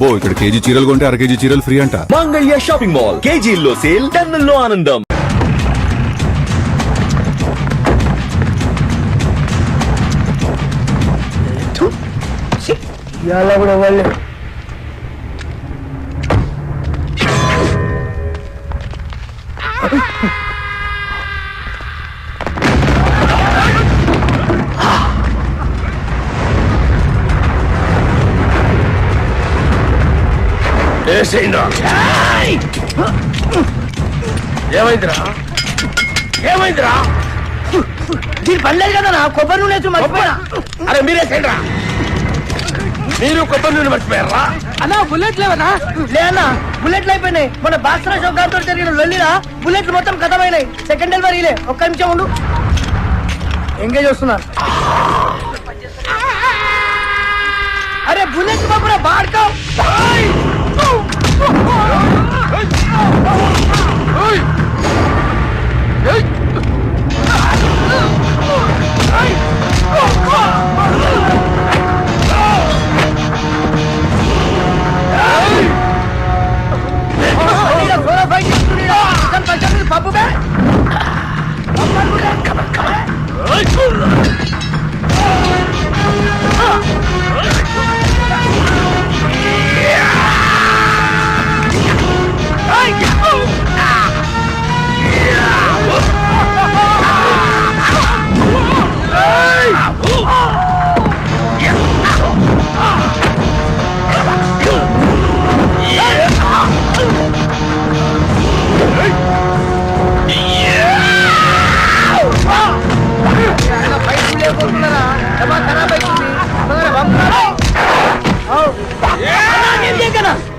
అబ్బో ఇక్కడ కేజీ చీరలు కొంటే అర కేజీ చీరలు ఫ్రీ అంట. మంగళ్య షాపింగ్ మాల్, కేజీల్లో సేల్, టన్నుల్లో ఆనందం. కూడా వాళ్ళు ఏమైందిరా ఏమైందిరా? దీని పనిలేదు కదా, కొబ్బరి నూనె మర్చిపోయినా. అరే మీరేసేయండిరా, మీరు కొబ్బరి నూనె మర్చిపోయారా? అన్నా బుల్లెట్ లేవనా? లేనా బుల్లెట్లు అయిపోయినాయి. మన బాక్సరా షాప్ గారితో జరిగిన లొల్లిరా బుల్లెట్లు మొత్తం ఖతమైనాయి. సెకండ్ డెలివరీలే. ఒక్క నిమిషం ఉండు, ఎంగేజ్ వస్తున్నారు. అరే బుల్లెట్ బాబురా బాడుకో. పప్పు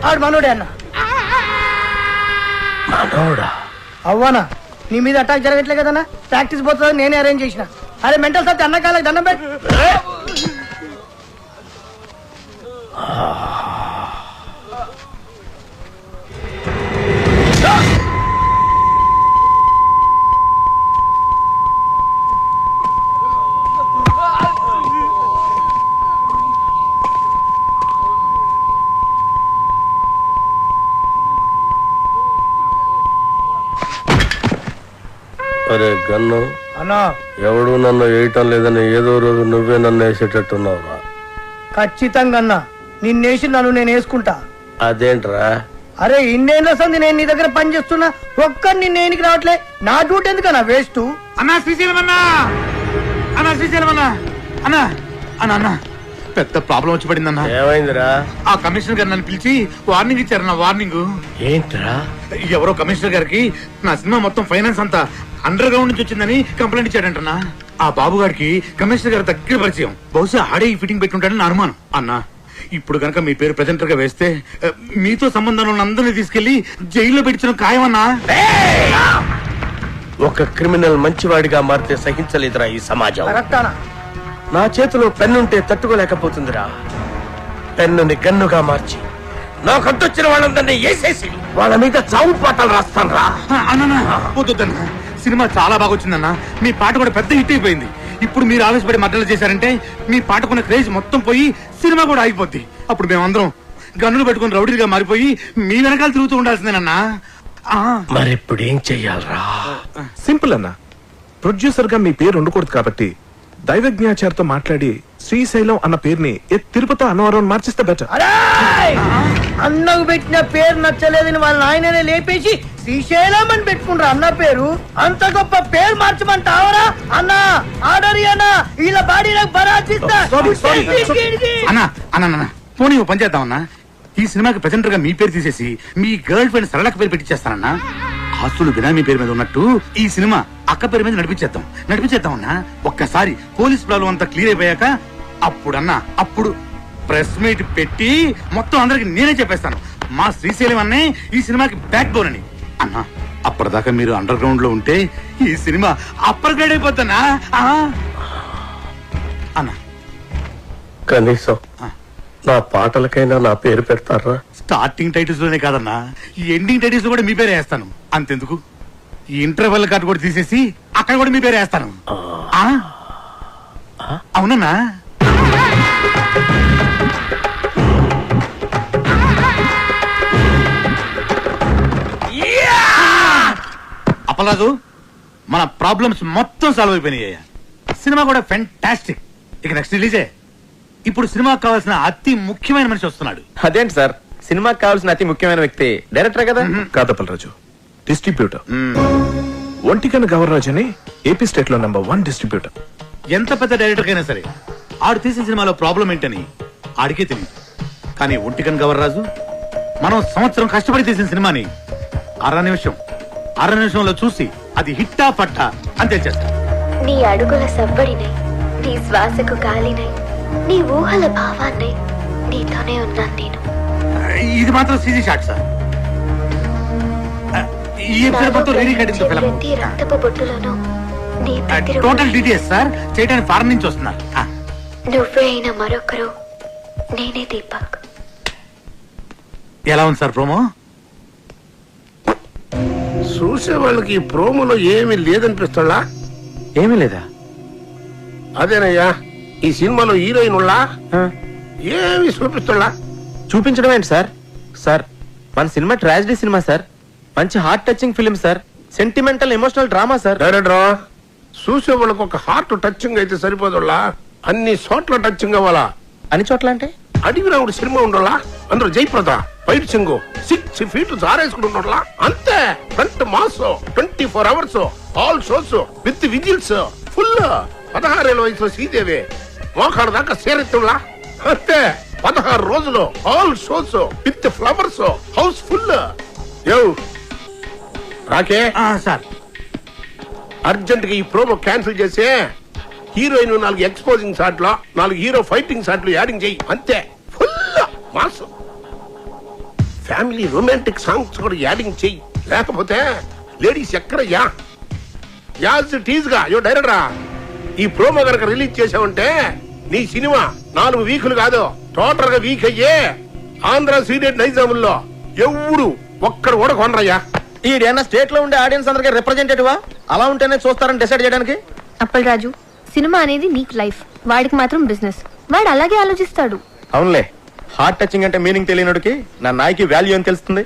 ఆడు మనోడే అన్న. మనోడా? అవ్వనా నీ మీద అటాక్ జరగట్లే కదన్నా, ప్రాక్టీస్ పోతుంది నేనే అరేంజ్ చేసిన. అరే మెంటల్ సత్తి అన్న కాళ్ళకి దండం పెట్టి. అరే గన్ను అన్నా ఎవడు నన్ను వేయటం లేదని ఏదో రోజు నువ్వే నన్ను వేసేటట్టున్నావురా. ఖచ్చితంగా అన్నా నిన్నేసి నన్ను నేను వేసుకుంటా. అదేంట్రా? అరే ఇన్నేళ్ళ సంది నేను నీ దగ్గర పని చేస్తున్నా, ఒక్కరు నిన్నేనికి రావట్లే. నా డ్యూటీ ఎందుకన్నా వేస్ట్. అన్నా శ్రీశైలం అన్నా, అన్నా శ్రీశైలం అన్నా, అన్నా అన్నా అన్నా పెద్ద ప్రాబ్లం వచ్చి పడిందన్నా. ఏమైందిరా? ఆ కమిషనర్ గారు నన్ను పిలిచి వార్నింగ్ ఇచ్చారన్నా. వార్నింగ్ ఏంట్రా? ఎవరో కమిషనర్ గారికి నా సినిమా మొత్తం ఫైనాన్స్ అంతా అండర్ గ్రౌండ్ నుంచి వచ్చిందని కంప్లైంట్ ఇచ్చాడంటన్నా. ఆ బాబు గారికి కమిషనర్ గారు దగ్గర పరిచయం. బహుశా ఆడే ఈ ఫిట్టింగ్ పెట్టుంటాడని నా అనుమానం. అన్నా ఇప్పుడు గనక మీ పేరు ప్రెజెంటర్ గా వేస్తే మీతో సంబంధం ఉన్న అందరినీ తీసుకెళ్లి జైల్లో పెట్టించిన ఖాయమన్నా. ఒక క్రిమినల్ మంచివాడిగా మారితే సహించలేదురా ఈ సమాజం. కరెక్టానా? నా చేతిలో పెన్నుంటే తట్టుకోలేకపోతుందిరా. పెన్నుని గన్నుగా మార్చి నా కట్టొచ్చిన వాళ్ళందరినీ వేసేసి వాళ్ళ మీద చావు పాటలు రాస్తాను రా. అన్నా వద్దన్నా, సినిమా చాలా బాగా వచ్చిందన్నా. మీ పాట కూడా పెద్ద హిట్ అయిపోయింది. ఇప్పుడు మీరు ఆవేశపడి మద్దతు చేశారంటే మీ పాటకున్న క్రేజ్ మొత్తం పోయి సినిమా కూడా ఆగిపోద్ది. అప్పుడు మేమందరం గన్నులు పెట్టుకుని రౌడీలుగా మారిపోయి మీ వెనకాల తిరుగుతూ ఉండాల్సిందేనన్నా. మరి ఇప్పుడు ఏం చెయ్యాలరా? సింపుల్ అన్న, ప్రొడ్యూసర్ గా మీ పేరు ఉండకూడదు కాబట్టి దైవజ్ఞాచారితో మాట్లాడి శ్రీశైలం అన్న పేరుని తిరుపతి అన్నవరం మార్చిస్తే బెటర్. అన్నకు పెట్టిన పేరు నచ్చలేదని వాళ్ళ ఆయననే లేపేసి శ్రీశైలం అని పెట్టుకుంటారు అన్న పేరు. అంత గొప్ప పేరు మార్చమంటావరా అన్నా? ఆర్డర్ అన్నా, ఇలా బాడీ బరాచిస్తా. అన్నా అన్నా పోనీ ఓ పని చేద్దామన్నా. ఈ సినిమాకి ప్రెజెంటర్ గా మీ పేరు తీసేసి మీ గర్ల్ ఫ్రెండ్ సరళక్క పేరు పెట్టించేస్తానన్నా. ఆస్తులు బినామీ పేరు మీద ఉన్నట్టు ఈ సినిమా అక్క పేరు మీద నడిపించేద్దామన్నా. ఒక్కసారి పోలీస్ ప్రాబ్లం అంతా క్లియర్ అయిపోయాక అప్పుడు ప్రెస్ మీట్ పెట్టి మొత్తం అందరికి నేనే చెప్పేస్తాను మా శ్రీశైలం అన్నే ఈ సినిమాకి బ్యాక్ బోన్ అని. అన్నా అప్పటిదాకా మీరు అండర్ గ్రౌండ్ లో ఉంటే ఈ సినిమా అప్పర్ గ్రేడ్ అయిపోతానా అన్నా? కనీసం నా పాటలకైనా నా పేరు పెడతారా? స్టార్టింగ్ టైటిల్స్ లోనే కాదన్నా, ఈ ఎండింగ్ టైటిల్స్ కూడా మీ పేరే వేస్తాను. అంతెందుకు, ఈ ఇంటర్వెల్ కార్డు కూడా తీసేసి అక్కడ కూడా మీ పేరే వేస్తాను. అవునన్నా? అప్పలరాజు, మన ప్రాబ్లమ్స్ మొత్తం సాల్వ్ అయిపోయినాయ్యా. సినిమా కూడా ఫెంటాస్టిక్. ఇక నెక్స్ట్ రిలీజే. ఇప్పుడు సినిమాకి కావాల్సిన అతి ముఖ్యమైన మనిషి వస్తున్నాడు. అదేంటి సార్, సినిమాకి కావాల్సిన అతి ముఖ్యమైన వ్యక్తి డైరెక్టర్ కదా? కాదప్పలరాజు, డిస్ట్రిబ్యూటర్. ఒంటికన్ గవర్రాజ్ అని ఏపీ స్టేట్ లో నంబర్ 1 డిస్ట్రిబ్యూటర్. ఎంత పెద్ద డైరెక్టర్ అయినా సరే ఆడు తీసిన సినిమాలో ప్రాబ్లం ఏంటని ఆడికే తెలియదు. కానీ ఒంటికన్ గవర్రాజు మనం సంవత్సరం కష్టపడి తీసిన సినిమాని అర నిమిషంలో చూసి అది హిట్టా పట్టా అని తెలిచేస్తా. నీ అడుగుల సవ్వడినై, నీ శ్వాసకు గాలినై, నీ ఊహల భావాన్నై నీతోనే ఉన్నాను నేను. ఇది మాత్రం సీజీ షాట్ సార్. ఈ ఎపిసోడ్ మొత్తం రీ రికార్డింగ్ తో ఫిల్మ్. ప్రతి రక్తపు బొట్టులోనూ నీ టోటల్ డీటెయిల్స్ సార్ చేయడానికి ఫారెన్ నుంచి వస్తున్నారు. నువ్వే అయిన మరొకరు నేనే దీపక్. ఎలా ఉంది సార్ ప్రోమో? చూసే వాళ్ళకి ఈ ప్రోమోలో ఏమీ లేదనిపిస్తుందా? ఏమీ లేదా? అదేనయ్యా, ఈ సినిమాలో హీరోయిన్ ఉళ్ళా ఏమి చూపిస్తుందా? చూపించడం ఏంటి సార్? సార్, మన సినిమా ట్రాజడీ సినిమా సార్. మంచి heart touching film sir. Sentimental emotional drama sir. Director, చూసే వాళ్ళకి ఒక హార్ట్ టచింగ్ అయితే సరిపోదులా, అన్ని చోట్ల టచింగ్ అవ్వాలా. అన్ని చోట్ల అంటే? అడిగి రావుడు సినిమా ఉండాలా, అందులో జయప్రద ఫైట్ సింగ్ 6 feet జారేసుకుని ఉండాలా. అంతే. Front mass 24 hours all shows with whistles full. 16 ఏళ్ళ వయసులో శ్రీదేవి మోకాడు దాకా సేరెత్తులా. అంతే. 16 రోజులు all shows with flowers house full. రాకే సార్, అర్జెంట్ గా ఈ ప్రోమో క్యాన్సిల్ చేసి హీరోయిన్ 4 ఎక్స్పోజింగ్ షాట్లు, 4 హీరో ఫైటింగ్ షాట్లు యాడింగ్ చేయి. అంతే. Full mass. Family romantic songs కూడా యాడింగ్ చెయ్యి. లేకపోతే లేడీస్ ఎక్కడయ్యా? యాజ్ టీజ్ గా డైరెక్టరా, ఈ ప్రోమో కనుక రిలీజ్ చేసావంటే నీ సినిమా 4 వీకులు కాదు, టోటల్ గా వీక్ అయ్యే ఆంధ్ర సీడెడ్ నైజాముల్లో ఎవడు ఒక్కడు కూడా కొనరయ్యా. ఈడేనా స్టేట్ లో ఉండే ఆడియన్స్ అందరికీ రిప్రజెంటేటివా? అలా ఉంటేనే చూస్తారని డిసైడ్ చేయడానికి. అప్పలరాజు, సినిమా అనేది నీకు లైఫ్, వాడికి మాత్రం బిజినెస్. వాడు అలాగే ఆలోచిస్తాడు. అవునులే, హార్ట్ టచింగ్ అంటే మీనింగ్ తెలియనుడికి నా నాయకి వాల్యూ అని తెలుస్తుంది.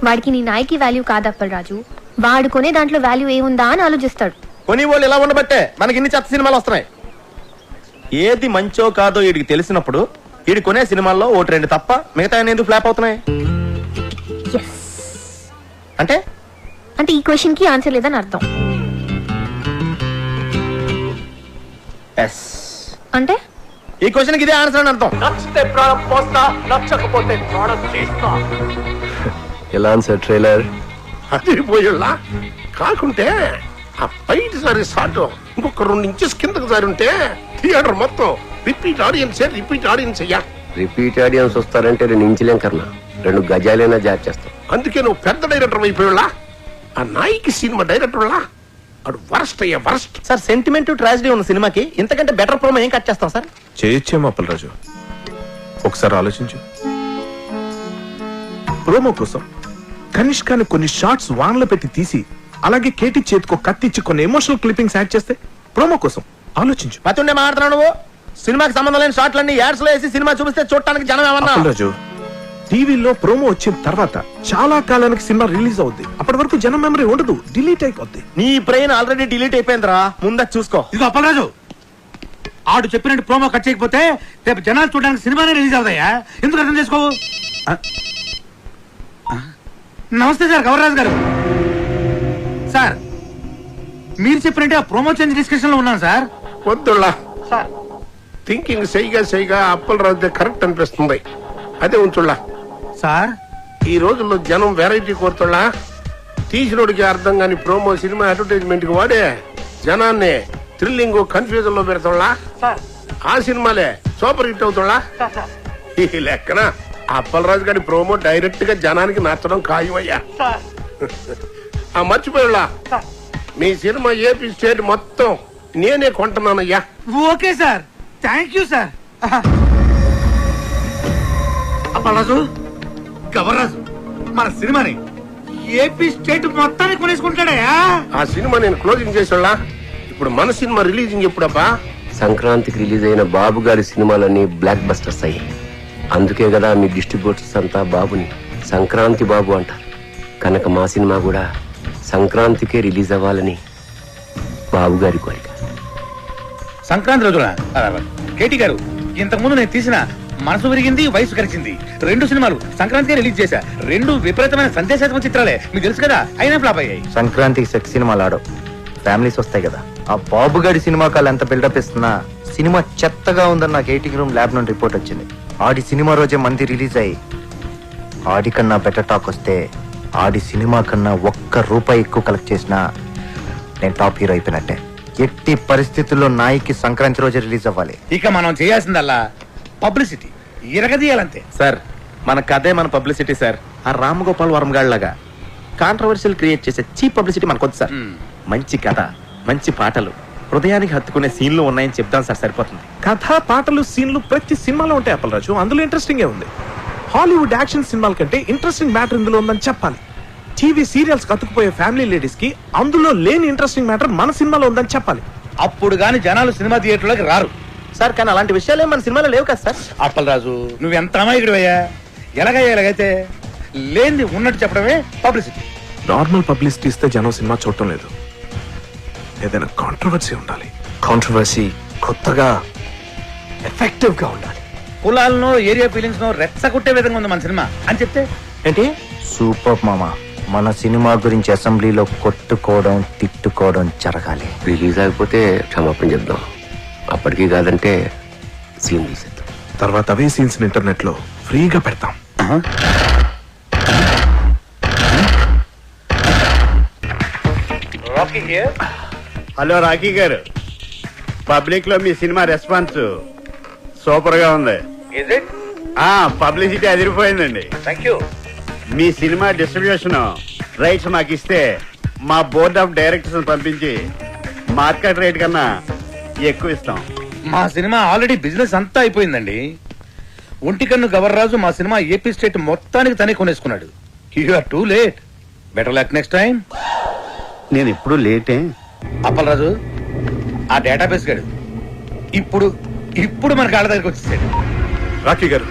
వాడికి నీ నాయకి వాల్యూ కాదు అప్పలరాజు, వాడు కొనే దాంట్లో వాల్యూ ఏముందా అని ఆలోచిస్తాడు. కొని వాళ్ళు ఇలా ఉండబట్టే మనకి ఇన్ని చెత్త సినిమాలు వస్తున్నాయి. ఏది మంచో కాదో వీడికి తెలిసినప్పుడు వీడి కొనే సినిమాల్లో 1-2 తప్ప మిగతా ఎందుకు ఫ్లాప్ అవుతున్నాయి? అంటే అంటే ఈ క్వశ్చన్ కి ఆన్సర్ లేదని అర్థం. అంటే ఈ క్వశ్చన్ ఇదే ఆన్సర్ అని అర్థం. ఎలా సార్ ట్రైలర్? అది పోయేలా కాకుంటే ఆ ఫైట్ సారి షాట్ ఇంకొక 2 inches కిందకు సారి ఉంటే థియేటర్ మొత్తం రిపీట్ ఆడియన్స్ అయ్యా. రిపీట్ ఆడియన్స్ వస్తారంటే 2 ఇంచులేం కన్నా 2 గజాలైనా జార్ చేస్తాం. అందుకే నువ్వు పెద్ద డైరెక్టర్ అయిపోయేలా. ఆ నాయకి సినిమా డైరెక్టర్ అడు వరస్ట్ అయ్యా, వరస్ట్. సార్, సెంటిమెంట్ ట్రాజడీ ఉన్న సినిమాకి ఇంతకంటే బెటర్ ప్రోమో ఏం కట్ చేస్తాం సార్? చేయొచ్చేమో అప్పలరాజు, ఒకసారి ఆలోచించు. ప్రోమో కోసం కనిష్కాని కొన్ని షార్ట్స్ వాన్లో పెట్టి తీసి అలాగే కేటీ చేతికో కత్తిచ్చి కొన్ని ఎమోషనల్ క్లిప్పింగ్స్ యాడ్ చేస్తే ప్రోమో కోసం ఆలోచించు. మతుండే మాట్లాడుతున్నావు నువ్వు. సినిమాకి సంబంధం లేని షాట్లన్నీ యాడ్స్ లో వేసి సినిమా చూపిస్తే చూడటానికి జనం ఏమన్నా? అప్పలరాజు, టీవీలో ప్రోమో వచ్చిన తర్వాత చాలా కాలానికి సినిమా రిలీజ్ అవుద్ది. అప్పటి వరకు జనం మెమరీ ఉండదు, డిలీట్ అయిపోద్ది. నీ బ్రెయిన్ ఆల్రెడీ డిలీట్ అయిపోయిందిరా, ముందు చూసుకో. ఇది అప్పలరాజు, ఆడు చెప్పినట్టు ప్రోమో కట్ చేయకపోతే రేపు జనాలు చూడడానికి సినిమానే రిలీజ్ అవుతాయా? ఎందుకు అర్థం చేసుకోవు? నమస్తే సార్, గవర్రాజు గారు. సార్, మీరు చెప్పినట్టే ఆ ప్రోమో చేంజ్ డిస్కషన్ లో ఉన్నాను సార్. వద్దులా థింకింగ్ సైగా అప్పలరాజు కరెక్ట్ అనిపిస్తుంది. అదే ఉంచుళ్ళా సార్. ఈ రోజుల్లో జనం వెరైటీ కోరుతున్నా. తీసినోడికి అర్థం కాని ప్రోమో సినిమా అడ్వర్టైజ్మెంట్ కి వాడే జనాన్ని థ్రిల్లింగ్ కన్ఫ్యూజన్ లో పెడతాళ్ళ. ఆ సినిమాలే సూపర్ హిట్ అవుతాళ్ళ. ఈ లెక్కన అప్పలరాజు గారి ప్రోమో డైరెక్ట్ గా జనానికి నచ్చడం ఖాయమయ్యా. ఆ మర్చిపోయాళ్ళ, మీ సినిమా ఏపీ స్టేట్ మొత్తం నేనే కొంటున్నానయ్యా. Okay sir, thank you sir. Appalaraju, Gavarraju మన సినిమాని ఏపీ స్టేట్ మొత్తాన్ని కొనేసుకుంటాడయా. ఆ సినిమా నేను క్లోజింగ్ చేసేళ్ళ. ఇప్పుడు మన సినిమా రిలీజింగ్ ఎప్పుడబ్బా? సంక్రాంతికి రిలీజ్ అయిన బాబు గారి సినిమాలన్నీ బ్లాక్ బస్టర్స్ అయ్యాయి. అందుకే కదా మీ డిస్ట్రిబ్యూటర్స్ అంతా బాబుని సంక్రాంతి బాబు అంటారు. కనుక మా సినిమా కూడా సంక్రాంతికే రిలీజ్ అవ్వాలని బాబు గారి కోరిక. సంక్రాంతి రోజున కేటీ గారు, ఇంతకుముందు నేను తీసిన మనసు విరిగింది వయసు కలిసింది 2 సినిమాలు సంక్రాంతికి రిలీజ్ చేశా. 2 విపరీతమైన సందేశాత్మక చిత్రాలే, మీకు తెలుసు కదా, అయినా ఫ్లాప్ అయ్యాయి. సంక్రాంతికి సెక్స్ సినిమాలు ఆడవు, ఫ్యామిలీస్ వస్తాయి కదా. ఆ బాబుగాడి సినిమా కాలు ఎంత బిల్డప్ ఇస్తున్నా సినిమా చెత్తగా ఉందని నాకు 80 రూమ్ ల్యాబ్ నుండి రిపోర్ట్ వచ్చింది. ఆడి సినిమా రోజే మంది రిలీజ్ అయ్యి ఆడి కన్నా బెటర్ టాక్ వస్తే ఆడి సినిమా కన్నా ₹1 ఎక్కువ కలెక్ట్ చేసినా నేను టాప్ హీరో అయిపోయినట్టే. ఎట్టి పరిస్థితుల్లో నాయికి సంక్రాంతి రోజే రిలీజ్ అవ్వాలి. ఇక మనం చేయాల్సిందల్లా పబ్లిసిటీ ఎరగదీయాలంతే. సార్ మన కథే మన పబ్లిసిటీ సార్. ఆ రామ్ గోపాల్ వర్మ గాడిలాగా కాంట్రవర్షియల్ క్రియేట్ చేసే చీప్ పబ్లిసిటీ మనకొద్దు సార్. మంచి కథ, మంచి పాటలు, హృదయానికి హత్తుకునే సీన్లు ఉన్నాయని చెప్తాం సార్, సరిపోతుంది. కథ, పాటలు, సీన్లు ప్రతి సినిమాలో ఉంటాయి అప్పలరాజు. అందులో ఇంట్రెస్టింగ్ ఉంది. హాలీవుడ్ యాక్షన్ సినిమాల కంటే ఇంట్రెస్టింగ్ మ్యాటర్ ఇందులో ఉందని చెప్పాలి. టీవీ సీరియల్స్ కతుకుపోయే ఫ్యామిలీ లేడీస్ కి అందులో లేని ఇంట్రెస్టింగ్ మ్యాటర్ మన సినిమాలో ఉందని చెప్పాలి. అప్పుడు గాని జనాలు సినిమా థియేటర్లోకి రారు సార్. కానీ అలాంటి విషయాలు మన సినిమాలో లేవు కదా సార్. అప్పలరాజు, నువ్వెంత అమాయకుడు అయ్యా. ఎలాగైతే లేనిది ఉన్నట్టు చెప్పడమే పబ్లిసిటీ. నార్మల్ పబ్లిసిటీ ఇస్తే జనం సినిమా చూడటం లేదు. ఏదైనా కాంట్రవర్సీ ఉండాలి. కాంట్రవర్సీ కొత్తగా ఎఫెక్టివ్ గా ఉండాలి. కులాలను, ఏరియా ఫీలింగ్స్ ను రెచ్చగొట్టే విధంగా ఉంది మన సినిమా అని చెప్తే ఏంటి? సూపర్ మామా, మన సినిమా గురించి అసెంబ్లీలో కొట్టుకోవడం, తిట్టుకోవడం జరగాలి. రిలీజ్ అయిపోతే క్షమాపణ చెప్దాం. అప్పటికి కాదంటే సీన్ తీసేద్దాం. తర్వాత అవే సీన్స్ ఇంటర్నెట్ లో ఫ్రీగా పెడతాం. హలో రాకీ గారు, పబ్లిక్ లో మీ సినిమా రెస్పాన్స్ సూపర్ గా ఉంది. పబ్లిసిటీ అదిరిపోయిందండి. మీ సినిమా డిస్ట్రిబ్యూషన్ రైట్స్ మాకు ఇస్తే మా బోర్డ్ ఆఫ్ డైరెక్టర్స్ పంపించి మార్కెట్ రేట్ కన్నా ఎక్కువ ఇస్తాం. మా సినిమా ఆల్రెడీ బిజినెస్ అంతా అయిపోయిందండి. ఒంటికన్ను గవర్రాజు మా సినిమా ఏపీ స్టేట్ మొత్తానికి తనే కొనేసుకున్నాడు. You are too late. Better luck next time. నేను ఎప్పుడు లేటే. అప్పలరాజు, ఆ డేటాబేస్ గాడు ఇప్పుడు మన కాళ్ళ దగ్గరికి వచ్చేసాడు. రాకీ గారు,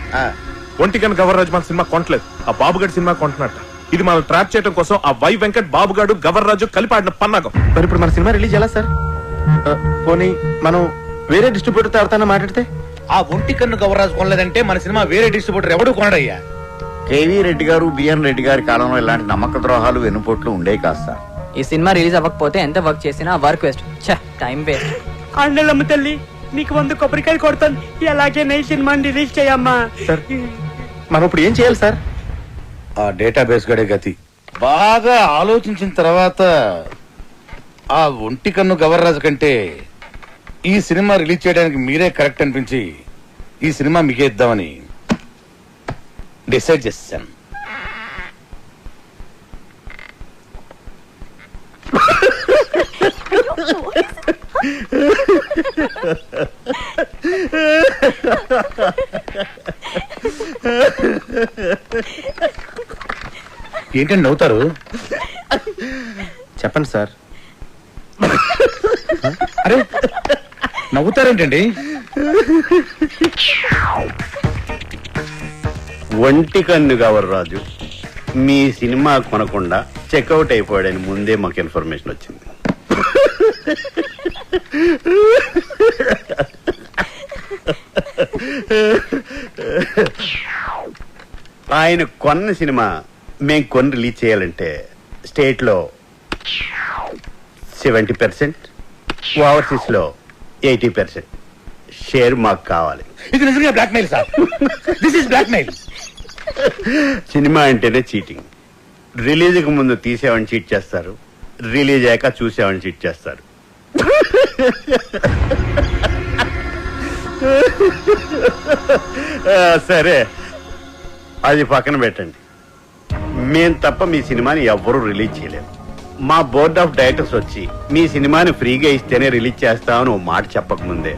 ఒంటికన్ గవర్రాజు మన సినిమా కొనట్లేదు, ఆ బాబుగాడి సినిమా కొంటున్నట్ట. ఇది మనం ట్రాప్ చేయడం కోసం ఆ వై వెంకట్, బాబుగాడు, గవర్రాజు కలిపి ఆడిన పన్నాగం. మరి ఇప్పుడు మన సినిమా రిలీజ్ ఎలా సార్? పోనీ మనం వేరే డిస్ట్రిబ్యూటర్ తో ఎవరితో మాట్లాడితే? ఆ ఒంటికన్ను గవర్రాజు కొనలేదంటే మన సినిమా వేరే డిస్ట్రిబ్యూటర్ ఎవడు కొనడయ్యా. కేవీ రెడ్డి గారు, బిఎన్ రెడ్డి గారి కాలంలో ఇలాంటి నమ్మక ద్రోహాలు, వెనుపోట్లు ఉండే కాదు సార్. ఈ సినిమా రిలీజ్ అవ్వకపోతే ఎంత వర్క్ చేసినా వర్క్ వేస్ట్, టైం వేస్ట్. అండలమ్మ తల్లి, నీకు 100 కొబ్బరికాయలు కొడతాను. ఎలాగే నై సినిమాని రిలీజ్ చేయమ్మా. సార్ మనం ఇప్పుడు ఏం చేయాలి సార్? ఆ డేటాబేస్ గడే గతి. బాగా ఆలోచించిన తర్వాత ఆ ఒంటికన్ను గవర్రాజు కంటే ఈ సినిమా రిలీజ్ చేయడానికి మీరే కరెక్ట్ అనిపించి ఈ సినిమా మీకే ఇద్దామని డిసైడ్ చేశాను. ఏంటండి నవ్వుతారు? చెప్పండి సార్. అరే నవ్వుతారేంటండి? ఒంటికన్ను గవర్రాజు మీ సినిమా కొనకుండా చెక్అవుట్ అయిపోయాడని ముందే మాకు ఇన్ఫర్మేషన్ వచ్చింది. ఆయన కొన్న సినిమా మేము కొని రిలీజ్ చేయాలంటే స్టేట్ లో 70%, ఓవర్సీస్ లో 80% షేర్ మాకు కావాలి. ఇది నిజంగా blackmail sir. This is blackmail. Cinema అంటేనే చీటింగ్. రిలీజ్ కు ముందు తీసేవాడిని చీట్ చేస్తారు, రిలీజ్ అయ్యాక చూసేవాడిని చీట్ చేస్తారు. సరే, అది పక్కన పెట్టండి. మేం తప్ప మీ సినిమాని ఎవ్వరూ రిలీజ్ చేయలేము. మా బోర్డ్ ఆఫ్ డైరెక్టర్స్ వచ్చి మీ సినిమాని ఫ్రీగా ఇస్తేనే రిలీజ్ చేస్తామని ఓ మాట చెప్పకముందే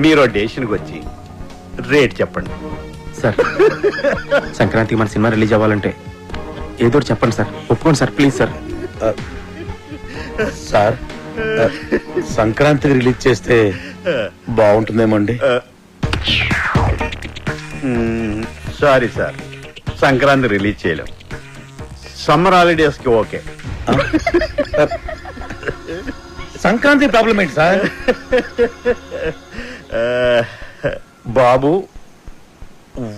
మీరు డెసిషన్కి వచ్చి రేట్ చెప్పండి. సార్ సంక్రాంతికి మన సినిమా రిలీజ్ అవ్వాలంటే ఏదో ఒకటి చెప్పండి సార్. ఒప్పుకోండి సార్, ప్లీజ్ సార్. సార్ సంక్రాంతికి రిలీజ్ చేస్తే బాగుంటుందేమో అండి. సారీ సార్, సంక్రాంతి రిలీజ్ చేయలేం. సమ్మర్ హాలిడేస్ కి ఓకే, సంక్రాంతి ప్రాబ్లం ఏంటి సార్? బాబు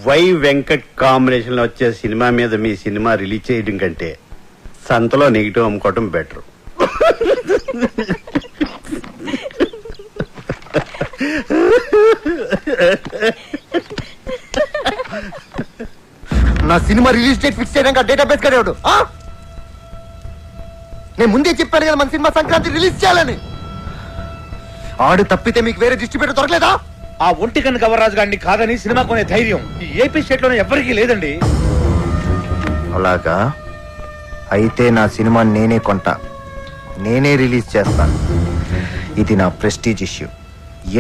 వై వెంకట్ కాంబినేషన్ లో వచ్చే సినిమా మీద మీ సినిమా రిలీజ్ చేయడం కంటే సంతలో నెగిటివ్ అమ్ముకోవటం బెటర్. నా సినిమా రిలీజ్ డేట్ ఫిక్స్ చేయడానికి డేటాబేస్ కదేవాడు. నేను ముందే చెప్పాను కదా మన సినిమా సంక్రాంతి రిలీజ్ చేయాలని. ఆడు తప్పితే మీకు వేరే డిస్ట్రిబ్యూటర్ దొరకలేదా? ఆ ఒంటి కన్ను గవర్రాజు గారిని కాదని సినిమా కొనే ధైర్యం ఈ ఏపీ స్టేట్ లోనే ఎవరికీ లేదండి. అలాగా అయితే నా సినిమా నేనే కొంటా, నేనే రిలీజ్ చేస్తాను. ఇది నా ప్రెస్టీజ్ ఇష్యూ.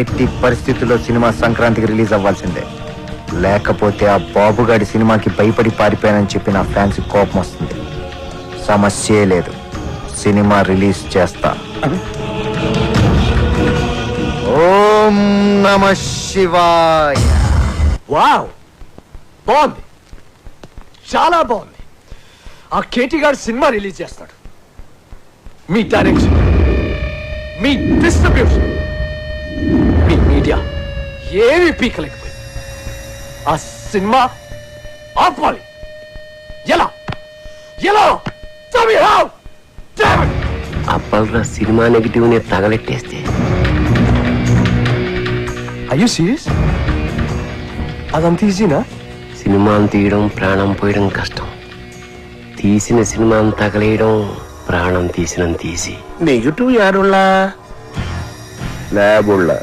ఎట్టి పరిస్థితుల్లో సినిమా సంక్రాంతికి రిలీజ్ అవ్వాల్సిందే. లేకపోతే ఆ బాబుగాడి సినిమాకి భయపడి పారిపోయానని చెప్పి నా ఫ్యాన్స్ కోపం వస్తుంది. సమస్యే లేదు, సినిమా రిలీజ్ చేస్తా. ఓం నమః శివాయ. వావ్, బాగుంది, చాలా బాగుంది. ఆ కేటీ గారు సినిమా రిలీజ్ చేస్తాడు. మీ డైరెక్షన్, మీ డిస్ట్రిబ్యూషన్, మీ మీడియా ఏమి పీకలేకపోయింది. ఆ సినిమా ఆపాలి. ఎలా ఎలా అప్పల్రా సినిమా నెగిటివ్ ని తగలెట్టేస్తే అయ్యో సీరియస్? అదంత ఈజీనా? సినిమాను తీయడం ప్రాణం పోయడం కష్టం. తీసిన సినిమాను తగలేయడం ప్రాణం తీసినంత తీసి. నెగిటివ్ యారులా ల్యాబుల్లా